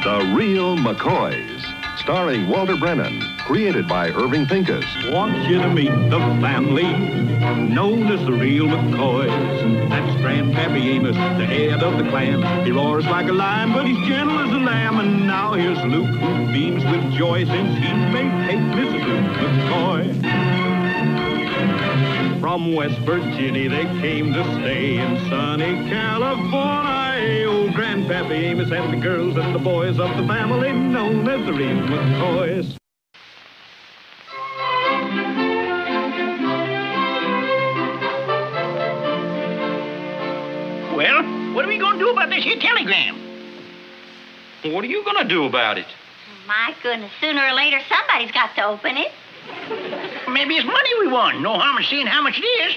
The Real Mccoys, starring Walter Brennan, created by Irving Pincus. Want you to meet the family known as the Real Mccoys. That's Grandpappy Amos, the head of the clan. He roars like a lion, but he's gentle as a lamb. And now here's Luke, who beams with joy since he may take Mrs. Luke McCoy. From West Virginia they came to stay in sunny California. Old Grandpappy Amos and the girls and the boys of the family known as the Real McCoys. Well, what are we going to do about this here telegram? What are you going to do about it? My goodness, sooner or later somebody's got to open it. Maybe it's money we want. No harm in seeing how much it is.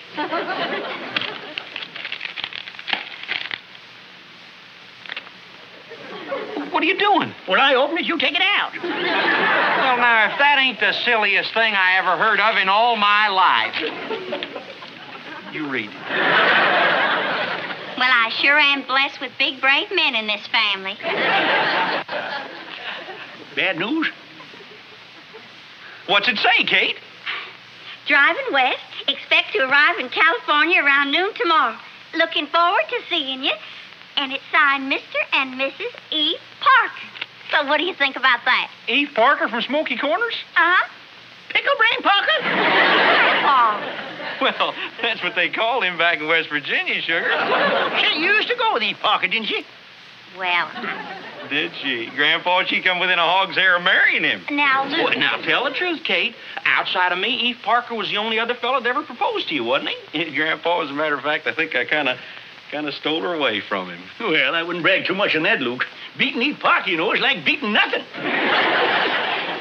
What are you doing? Well, I open it, you take it out. Well, now, if that ain't the silliest thing I ever heard of in all my life. You read it. Well, I sure am blessed with big, brave men in this family. Bad news? What's it say, Kate? Driving west, expect to arrive in California around noon tomorrow. Looking forward to seeing you. And it's signed Mr. and Mrs. E. Parker. So what do you think about that? Eve Parker from Smoky Corners? Uh-huh. Pickle Brain Parker? Well, that's what they called him back in West Virginia, sugar. She used to go with Eve Parker, didn't she? Well, Did she? Grandpa, she come within a hog's hair of marrying him. now, Luke... Well, now, tell the truth, Kate. Outside of me, Eve Parker was the only other fella that ever proposed to you, wasn't he? Grandpa, as a matter of fact, I think I kind of stole her away from him. Well, I wouldn't brag too much on that, Luke. Beating Eve Parker, you know, is like beating nothing.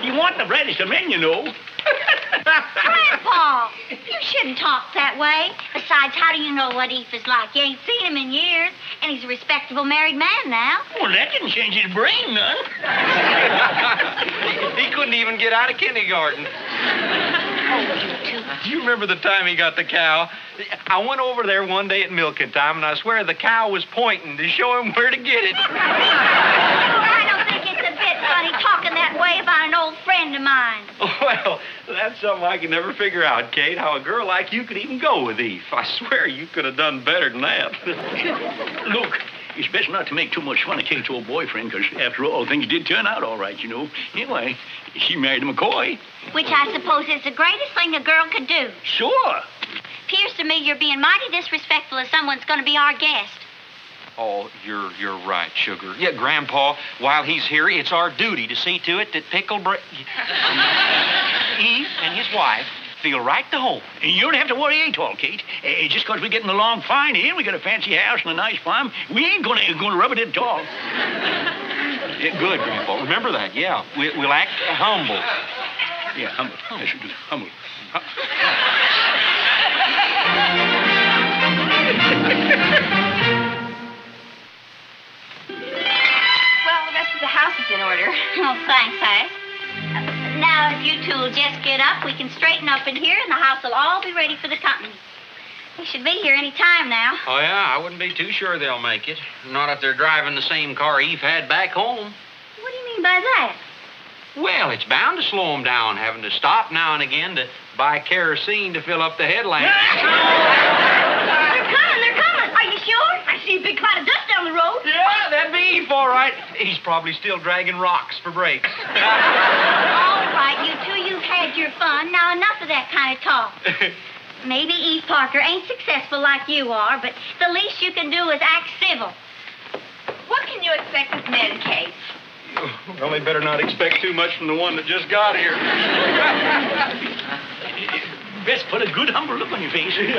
You want the brightest of men, you know. Grandpa, you shouldn't talk that way. Besides, how do you know what Eve is like? You ain't seen him in years, and he's a respectable married man now. Well, that didn't change his brain none. He couldn't even get out of kindergarten. Oh, you two. Do you remember the time he got the cow? I went over there one day at milking time, and I swear the cow was pointing to show him where to get it. I don't think it's a bit funny talking that way about an old friend of mine. Well, that's something I can never figure out, Kate, how a girl like you could even go with Eve. I swear you could have done better than that. Look, it's best not to make too much fun of Kate's old boyfriend, because after all, things did turn out all right, you know. Anyway, she married McCoy. Which I suppose is the greatest thing a girl could do. Sure. Appears to me you're being mighty disrespectful if someone's going to be our guest. Oh, you're right, sugar. Yeah, Grandpa, while he's here, it's our duty to see to it that Eve and his wife feel right to home. You don't have to worry at all, Kate. Just because we're getting along fine here, we got a fancy house and a nice farm, we ain't gonna rub it at all. Yeah, good, Grandpa. Remember that, yeah. We'll act humble. Yeah, humble. I should do humble. Well, the rest of the house is in order. Oh, thanks, Alice. Now, if you two will just get up, we can straighten up in here, and the house will all be ready for the company. They should be here any time now. Oh, yeah? I wouldn't be too sure they'll make it. Not if they're driving the same car Eve had back home. What do you mean by that? Well, it's bound to slow them down, having to stop now and again to buy kerosene to fill up the headlamps. They're coming. Are you sure? I see a big cloud of dust down the road. Yeah, that'd be Eve, all right. He's probably still dragging rocks for brakes. All right, you two, you've had your fun. Now, enough of that kind of talk. Maybe Eve Parker ain't successful like you are, but the least you can do is act civil. What can you expect with men, Kate? Well, they better not expect too much from the one that just got here. Best put a good, humble look on your face. This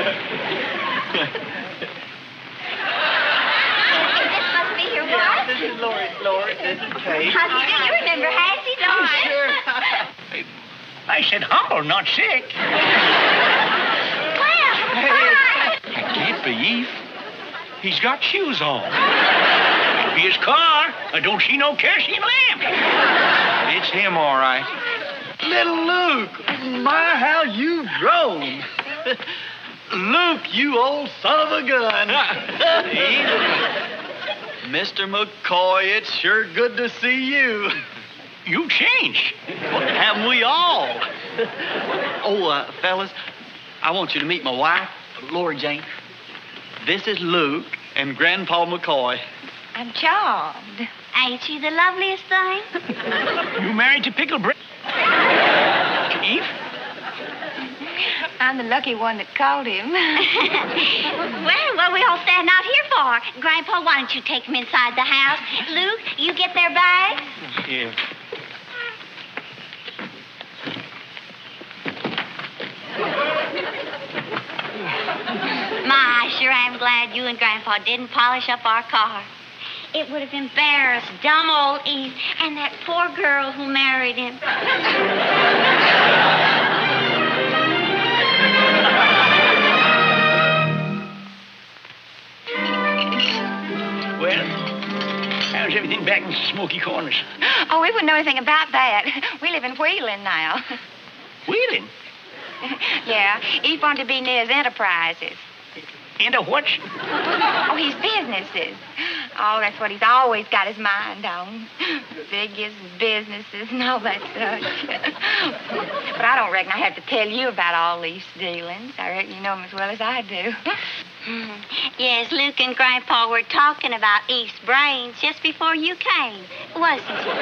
must be your wife. This is Lori. This is Kate. How do you do? You remember Hattie, don't you? Sure. I said humble, not sick. Well, hi. That can't be Eve. He's got shoes on. His car. I don't see no kerosene lamp. It's him, all right. Little Luke. My, how you've grown. Luke, you old son of a gun. Mr. McCoy, it's sure good to see you. You changed. Haven't we all? Fellas, I want you to meet my wife, Laura Jane. This is Luke and Grandpa McCoy. I'm charmed. Ain't she the loveliest thing? You married to Pickle Eve? I'm the lucky one that called him. Well, what are we all standing out here for? Grandpa, why don't you take them inside the house? Luke, you get their bags? Yeah. My, I sure am glad you and Grandpa didn't polish up our car. It would have embarrassed dumb old Eve and that poor girl who married him. Well, how's everything back in Smoky Corners? Oh, we wouldn't know anything about that. We live in Wheeling now. Wheeling? Yeah, Eve wanted to be near his enterprises. Into what? Oh, his businesses. Oh, that's what he's always got his mind on. Figures and businesses and all that such. But I don't reckon I have to tell you about all these dealings. I reckon you know them as well as I do. Yes, Luke and Grandpa were talking about Eve's brains just before you came, wasn't you?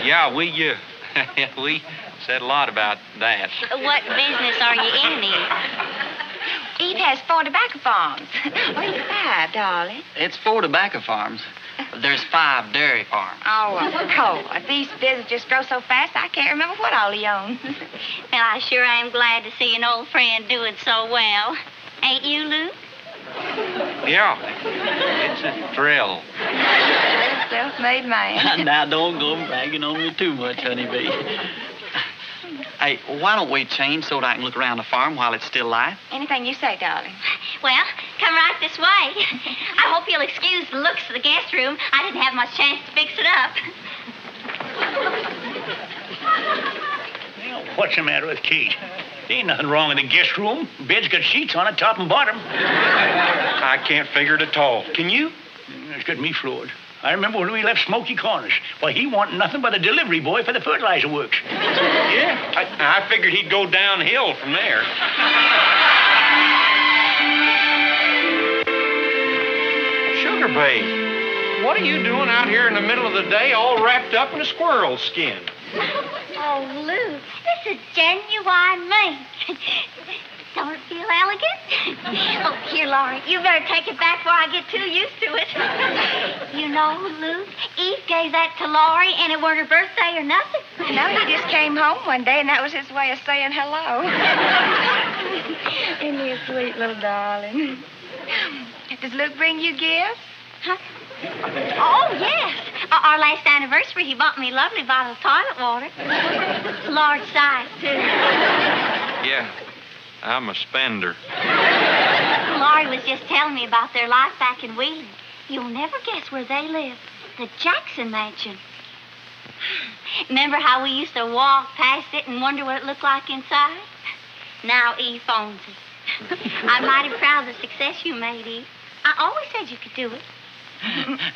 Yeah, we said a lot about that. What business are you in, Eve? Eve has 4 tobacco farms. What are you 5, darling? It's 4 tobacco farms. There's 5 dairy farms. Oh, of course. These businesses just grow so fast, I can't remember what all he owns. Well, I sure am glad to see an old friend doing so well. Ain't you, Luke? Yeah. It's a thrill. Self-made man. Now, don't go bragging on me too much, honeybee. Hey, why don't we change so that I can look around the farm while it's still light? Anything you say, darling. Well, come right this way. I hope you'll excuse the looks of the guest room. I didn't have much chance to fix it up. Well, what's the matter with Kate? There ain't nothing wrong in the guest room. Bed's got sheets on it, top and bottom. I can't figure it at all. Can you? It's got me floored. I remember when we left Smoky Corners. Why, he wanted nothing but a delivery boy for the fertilizer works. Yeah. I figured he'd go downhill from there. Sugar Babe, what are you doing out here in the middle of the day all wrapped up in a squirrel skin? Oh, Luke, this is genuine mink. Don't it feel elegant? Oh, here, Laurie, you better take it back before I get too used to it. You know, Luke, Eve gave that to Laurie, and it weren't her birthday or nothing. No, he just came home one day, and that was his way of saying hello. Isn't he a sweet little darling? Does Luke bring you gifts? Huh? Oh, yes. Our last anniversary, he bought me a lovely bottle of toilet water. Large size, too. Yeah, I'm a spender. Laurie was just telling me about their life back in Wheeling. You'll never guess where they live. The Jackson Mansion. Remember how we used to walk past it and wonder what it looked like inside? Now Eve owns it. I'm mighty proud of the success you made, Eve. I always said you could do it.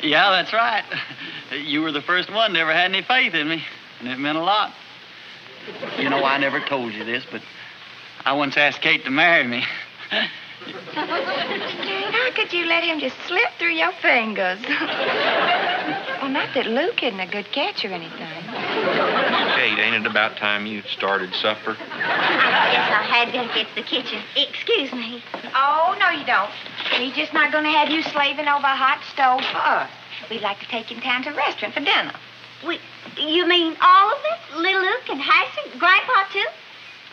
Yeah, that's right. You were the first one that ever had any faith in me, and it meant a lot. You know, I never told you this, but I once asked Kate to marry me. How could you let him just slip through your fingers? Well, not that Luke isn't a good catch or anything. Kate, ain't it about time you started supper? I guess I had to get to the kitchen. Excuse me. Oh, no, you don't. We're just not going to have you slaving over a hot stove for us. We'd like to take you in town to a restaurant for dinner. You mean all of it? Little Luke and Harrison? Grandpa, too?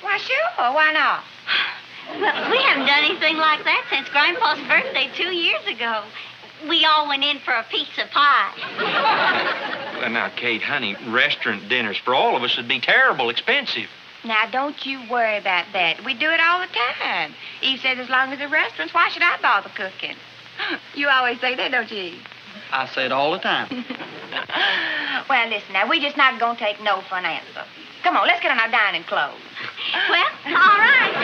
Why, sure. Why not? Well, we haven't done anything like that since Grandpa's birthday 2 years ago. We all went in for a pizza pie. Well, now, Kate, honey, restaurant dinners for all of us would be terrible expensive. Now, don't you worry about that. We do it all the time. Eve says as long as the restaurants, why should I bother cooking? You always say that, don't you, Eve? I say it all the time. Well, listen, now, we're just not going to take no for an answer. Come on, let's get on our dining clothes. Well, all right.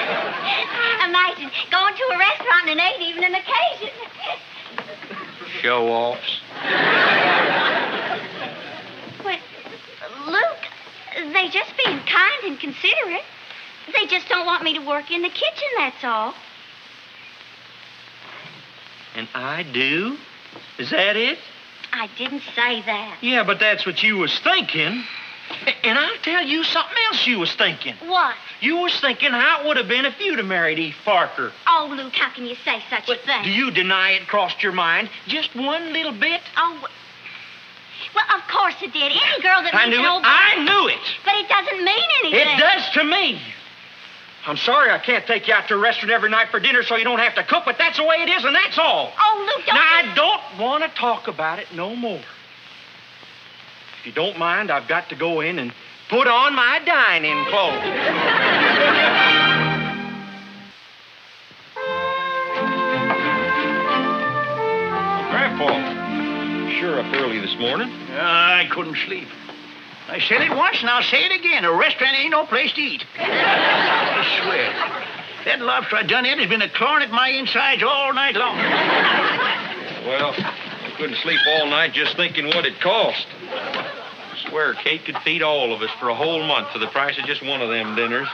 Imagine going to a restaurant and it ain't even an occasion. Show-offs. Well, Luke, they just being kind and considerate. They just don't want me to work in the kitchen, that's all. And I do? Is that it? I didn't say that. Yeah, but that's what you was thinking. And I'll tell you something else you was thinking. What? You was thinking how it would have been if you'd have married Eve Parker. Oh, Luke, how can you say such a thing? Do you deny it crossed your mind just one little bit? Oh, well, of course it did. Any girl that I meets knew an old it. I knew it. But it doesn't mean anything. It does to me. I'm sorry I can't take you out to a restaurant every night for dinner so you don't have to cook, but that's the way it is, and that's all. Oh, Luke, don't... Now, I don't want to talk about it no more. If you don't mind, I've got to go in and put on my dining clothes. Grandpa, sure up early this morning. I couldn't sleep. I said it once, and I'll say it again. A restaurant ain't no place to eat. I swear. That lobster I done in has been clawing at my insides all night long. Well, I couldn't sleep all night just thinking what it cost. I swear Kate could feed all of us for a whole month for the price of just one of them dinners.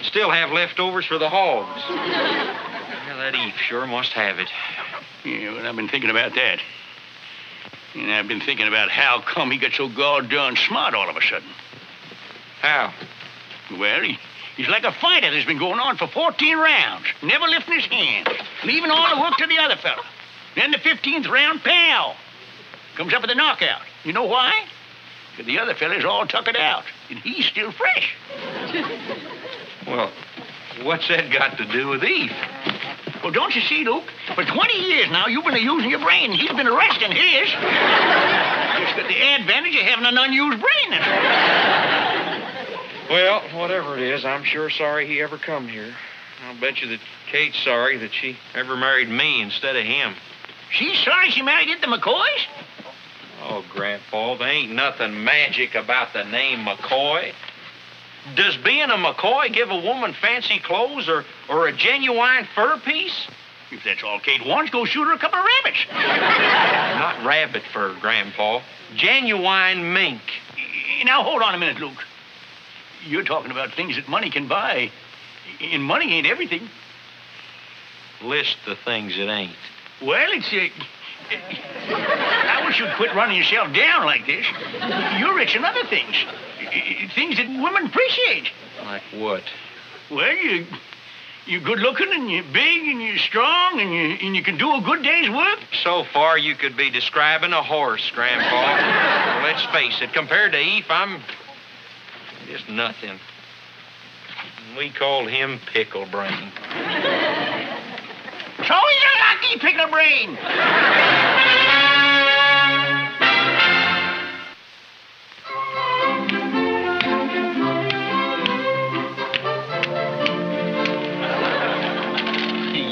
Still have leftovers for the hogs. Well, that Eve sure must have it. Yeah, well, I've been thinking about that. And I've been thinking about how come he got so goddamn smart all of a sudden. How? Well, he's like a fighter that's been going on for 14 rounds, never lifting his hand, leaving all the work to the other fella. Then the 15th round, pow, comes up with a knockout. You know why? Because the other fella's all tuckered out, and he's still fresh. Well, what's that got to do with Eve? Well, don't you see, Luke? For 20 years now, you've been using your brain, and he's been arresting his. Just got the advantage of having an unused brain. Well, whatever it is, I'm sure sorry he ever come here. I'll bet you that Kate's sorry that she ever married me instead of him. She's sorry she married into Mccoys? Oh, Grandpa, there ain't nothing magic about the name McCoy. Does being a McCoy give a woman fancy clothes or a genuine fur piece? If that's all Kate wants, go shoot her a couple of rabbits. Not rabbit fur, Grandpa. Genuine mink. Now, hold on a minute, Luke. You're talking about things that money can buy. And money ain't everything. List the things it ain't. Well, it's... I wish you'd quit running yourself down like this. You're rich in other things. Things that women appreciate. Like what? Well, you're good looking, and you're big, and you're strong, and you can do a good day's work. So far, you could be describing a horse, Grandpa. Well, let's face it, compared to Eve, I'm just nothing. We called him Pickle Brain. So he's a lucky pickle brain.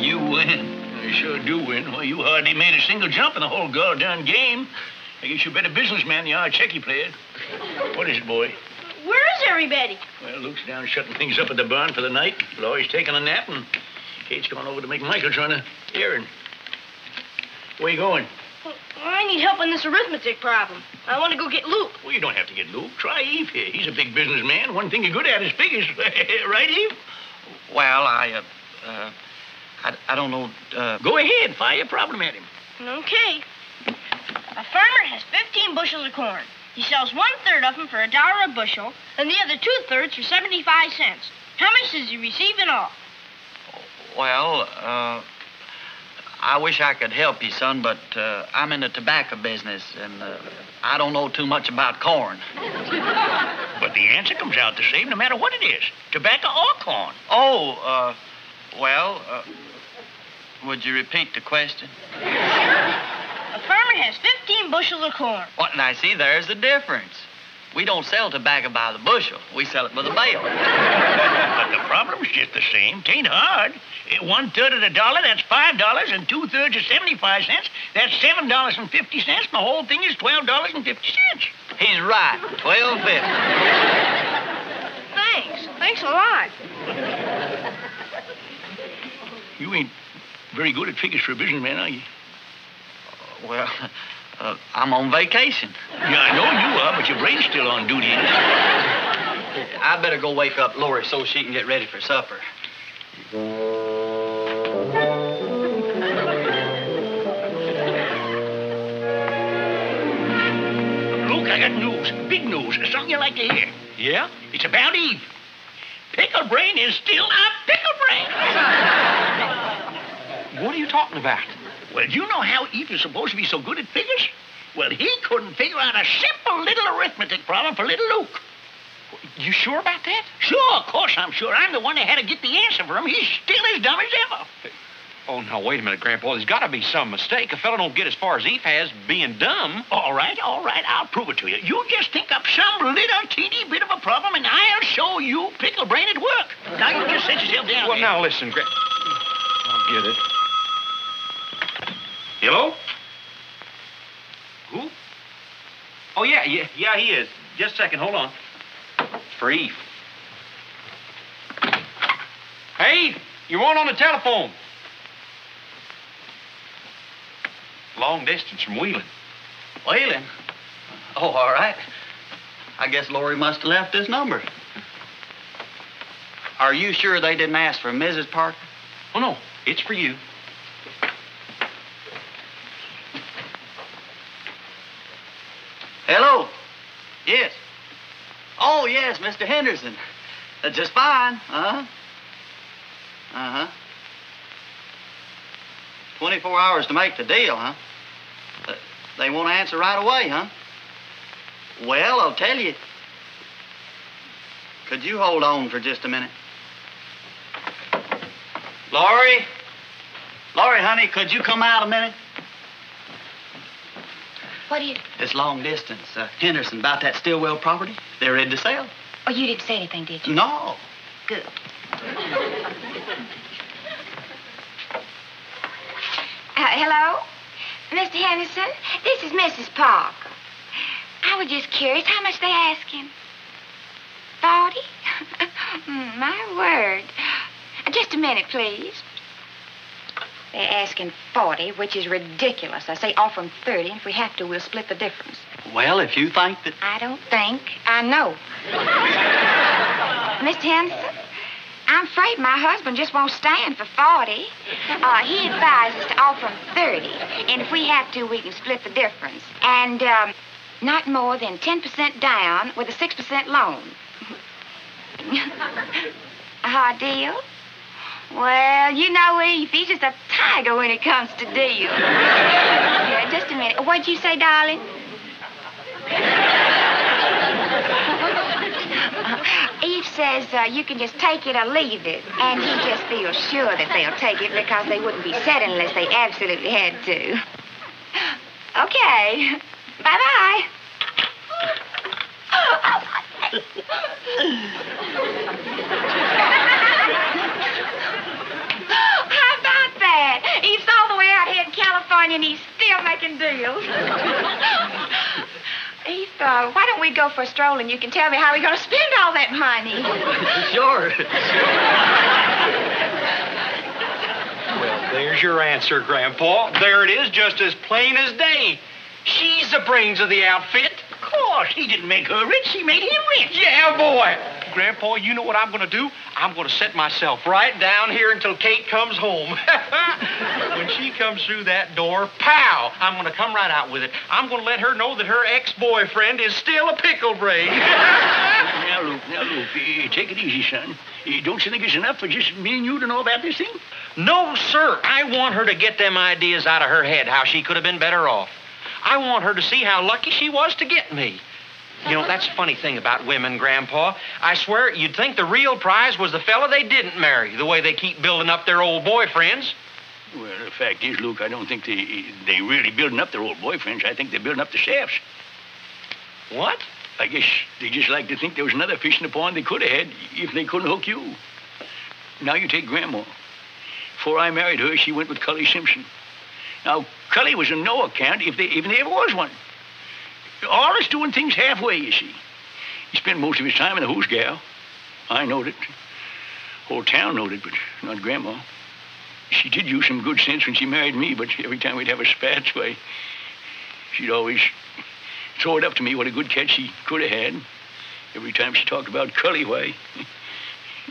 You win. I sure do win. Well, you hardly made a single jump in the whole goddamn game. I guess you're a better businessman than you are a checky player. What is it, boy? Where is everybody? Well, Luke's down shutting things up at the barn for the night. Laurie's taking a nap, and Kate's gone over to make Michael run an errand. Where you going? Well, I need help on this arithmetic problem. I want to go get Luke. Well, you don't have to get Luke. Try Eve here. He's a big businessman. One thing you're good at is figures. Right, Eve? Well, I don't know. Go ahead. Fire your problem at him. Okay. A farmer has 15 bushels of corn. He sells 1/3 of them for $1 a bushel, and the other 2/3 for 75 cents. How much does he receive in all? Well, I wish I could help you, son, but I'm in the tobacco business, and I don't know too much about corn. But the answer comes out the same no matter what it is, tobacco or corn. Oh, would you repeat the question? A farmer has 15 bushels of corn. What? Now, see, there's the difference. We don't sell tobacco by the bushel. We sell it by the bale. But the problem's just the same. Tain't hard. 1/3 of $1, that's $5, and 2/3 is 75 cents. That's $7.50, and the whole thing is $12.50. He's right. $12.50. Thanks a lot. You ain't very good at figures for a businessman, are you? Well, I'm on vacation. Yeah, I know you are, but your brain's still on duty. I better go wake up Lori so she can get ready for supper. Luke, I got news. Big news. Something you like to hear. Yeah? It's about Eve. Pickle Brain is still a pickle brain. What are you talking about? Well, you know how Eve is supposed to be so good at figures? Well, he couldn't figure out a simple little arithmetic problem for little Luke. You sure about that? Sure, of course I'm sure. I'm the one that had to get the answer for him. He's still as dumb as ever. Oh, now, wait a minute, Grandpa. There's got to be some mistake. A fella don't get as far as Eve has being dumb. All right. I'll prove it to you. You just think up some little teeny bit of a problem, and I'll show you Pickle Brain at work. Now, you just set yourself down Well, there. now, listen, I'll get it. Hello? Who? Oh, yeah, he is. Just a second, hold on. For Eve. Hey, you're on the telephone. Long distance from Wheeling. Whaling? Oh, all right. I guess Lori must have left this number. Are you sure they didn't ask for Mrs. Parker? Oh, no, it's for you. Hello? Yes. Oh, yes, Mr. Henderson. Just fine. Uh-huh. Uh-huh. 24 hours to make the deal, huh? They won't answer right away, huh? Well, I'll tell you. Could you hold on for just a minute? Laurie? Laurie, honey, could you come out a minute? What do you... It's long distance. Henderson, about that Stillwell property. They're ready to sell. Oh, you didn't say anything, did you? No. Good. Hello? Mr. Henderson, this is Mrs. Parker. I was just curious, how much they asking? 40? My word. Just a minute, please. They're asking 40, which is ridiculous. I say offer them 30, and if we have to, we'll split the difference. Well, if you think that... I don't think. I know. Mr. Henderson, I'm afraid my husband just won't stand for 40. He advises to offer him 30, and if we have to, we can split the difference. And not more than 10% down with a 6% loan. A hard deal? Well, you know, Eve, he's just a tiger when it comes to deals. Yeah, just a minute. What'd you say, darling? Eve says you can just take it or leave it, and he just feels sure that they'll take it because they wouldn't be set unless they absolutely had to. Okay. Bye-bye. How about that? He's all the way out here in California, and he's still making deals. Eve, why don't we go for a stroll, and you can tell me how we're going to spend all that money? Sure. Well, there's your answer, Grandpa. There it is, just as plain as day. She's the brains of the outfit. Of course, he didn't make her rich. He made him rich. Yeah, boy. Grandpa, you know what I'm going to do? I'm going to set myself right down here until Kate comes home. When she comes through that door, pow, I'm going to come right out with it. I'm going to let her know that her ex-boyfriend is still a pickle brain. Now, Luke, take it easy, son. Don't you think it's enough for just me and you to know about this thing? No, sir. I want her to get them ideas out of her head, how she could have been better off. I want her to see how lucky she was to get me. You know, that's a funny thing about women, Grandpa. I swear, you'd think the real prize was the fella they didn't marry, the way they keep building up their old boyfriends. Well, the fact is, Luke, I don't think they really building up their old boyfriends. I think they're building up the shafts. What? I guess they just like to think there was another fish in the pond they could have had if they couldn't hook you. Now you take Grandma. Before I married her, she went with Cully Simpson. Now, Cully was a no account if there ever was one. Always doing things halfway, you see. He spent most of his time in the hose gal. I knowed it. Whole town knowed it, but not Grandma. She did use some good sense when she married me, but every time we'd have a spat, why, she'd always throw it up to me what a good catch she could have had. Every time she talked about Cully, why,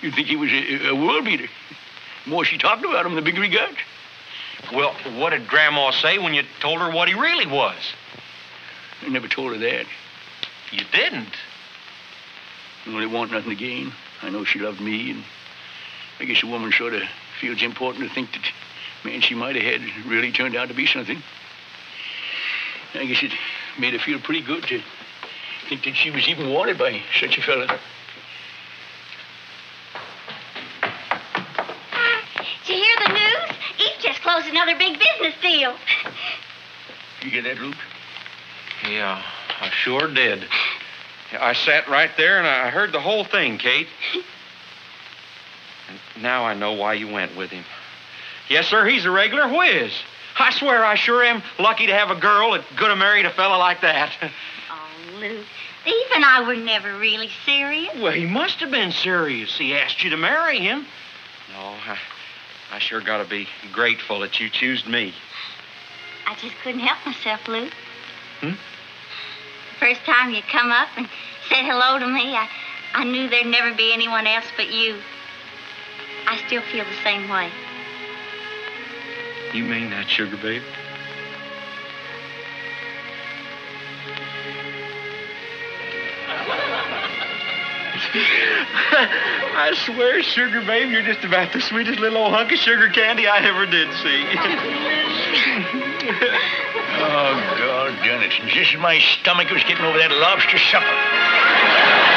you'd think he was a world beater. The more she talked about him, the bigger he got. Well, what did Grandma say when you told her what he really was? I never told her that. You didn't? I only want nothing to gain. I know she loved me, and I guess a woman sort of feels important to think that the man she might have had really turned out to be something. I guess it made her feel pretty good to think that she was even wanted by such a fella. Did you hear the news? Eve just closed another big business deal. You hear that, Luke? Yeah, I sure did. I sat right there and I heard the whole thing, Kate. And now I know why you went with him. Yes, sir, he's a regular whiz. I swear I sure am lucky to have a girl that could have married a fella like that. Oh, Luke, Eve and I were never really serious. Well, he must have been serious. He asked you to marry him. No, I sure got to be grateful that you chose me. I just couldn't help myself, Luke. Hmm? The first time you come up and said hello to me, I knew there'd never be anyone else but you. I still feel the same way. You mean that, sugar babe? I swear, sugar babe, you're just about the sweetest little old hunk of sugar candy I ever did see. Oh, God done it. Just as my stomach was getting over that lobster supper.